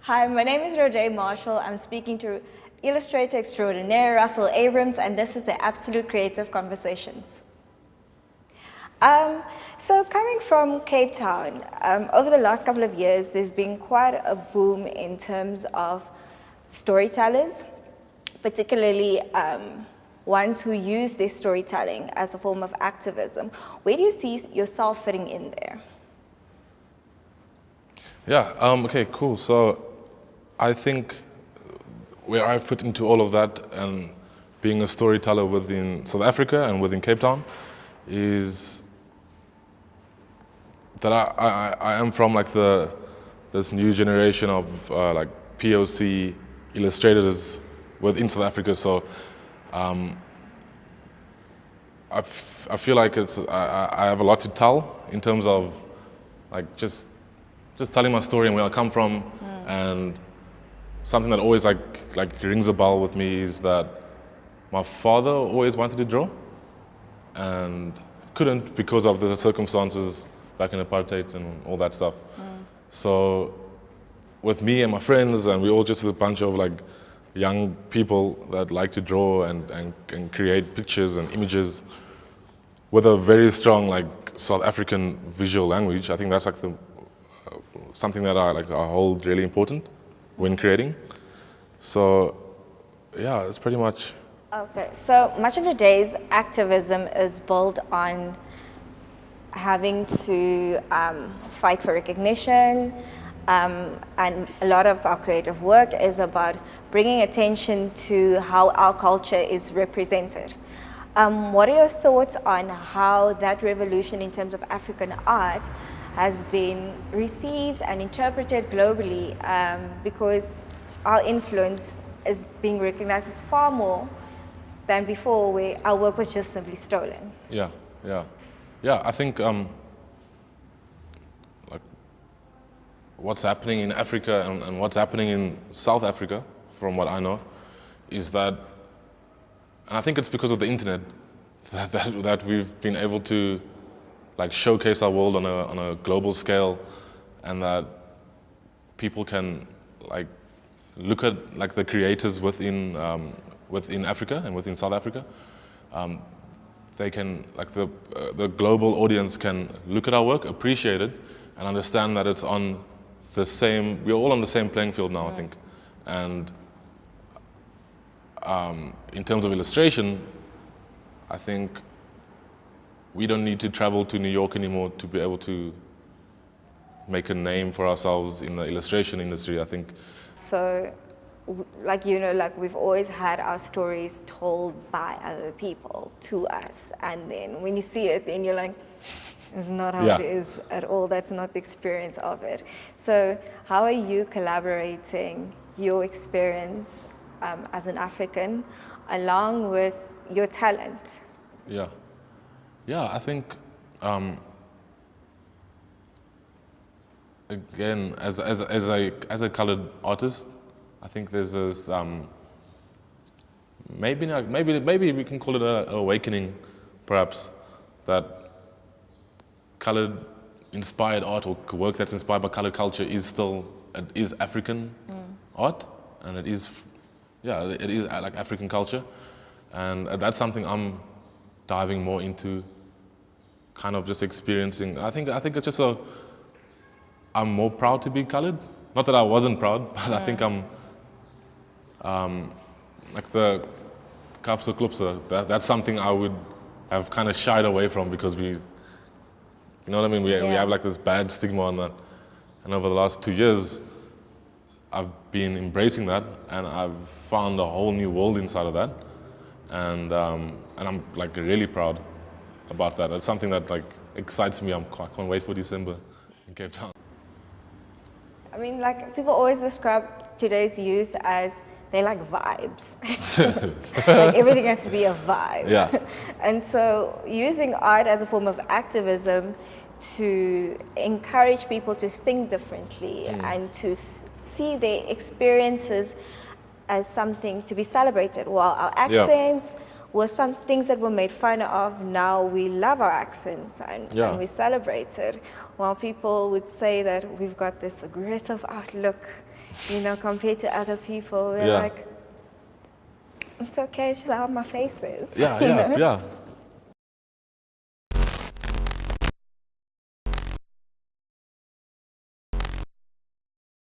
Hi, my name is Rhode Marshall. I'm speaking to illustrator extraordinaire Russell Abrams, and this is the Absolut Creative Conversations. So coming from Cape Town, over the last couple of years, there's been quite a boom in terms of storytellers, particularly ones who use their storytelling as a form of activism. Where do you see yourself fitting in there? Yeah, okay, cool. So I think where I fit into all of that and being a storyteller within South Africa and within Cape Town is that I am from like this new generation of like POC illustrators within South Africa. So I feel like I have a lot to tell in terms of like just telling my story and where I come from. And something that always like rings a bell with me is that my father always wanted to draw and couldn't because of the circumstances back in apartheid and all that stuff. So with me and my friends, and we all just a bunch of like young people that like to draw and create pictures and images with a very strong like South African visual language. I think that's like something that I hold really important when creating. So yeah, it's pretty much. Okay, so much of the day's activism is built on having to fight for recognition, and a lot of our creative work is about bringing attention to how our culture is represented. What are your thoughts on how that revolution in terms of African art has been received and interpreted globally, because our influence is being recognized far more than before, where our work was just simply stolen? Yeah. I think like what's happening in Africa and what's happening in South Africa, from what I know, is that, and I think it's because of the internet that we've been able to like showcase our world on a global scale, and that people can like look at like the creators within Africa and within South Africa. They can like the global audience can look at our work, appreciate it, and understand that it's on the same. We're all on the same playing field now, I think. And in terms of illustration, I think we don't need to travel to New York anymore to be able to make a name for ourselves in the illustration industry, I think. So, like we've always had our stories told by other people to us, and then when you see it, then you're like, it's not how it is at all. That's not the experience of it. So how are you collaborating your experience as an African along with your talent? Yeah, I think again, as a colored artist, I think there's this maybe we can call it an awakening, perhaps, that colored inspired art or work that's inspired by colored culture is African art, and it is like African culture, and that's something I'm diving more into, kind of just experiencing. I think it's just I'm more proud to be colored. Not that I wasn't proud, but I think I'm like the Kapsa Klupsa. That's something I would have kind of shied away from because you know what I mean? We have like this bad stigma on that. And over the last 2 years, I've been embracing that, and I've found a whole new world inside of that. And I'm like really proud about that. It's something that like excites me. I can't wait for December in Cape Town. I mean, like people always describe today's youth as they like vibes. Like everything has to be a vibe. Yeah. And so using art as a form of activism to encourage people to think differently and to see their experiences as something to be celebrated. While our accents were some things that were made fun of, now we love our accents and we celebrate it. While people would say that we've got this aggressive outlook compared to other people, we're Yeah. like, it's okay, it's just how my face is. Yeah, you yeah, know? yeah.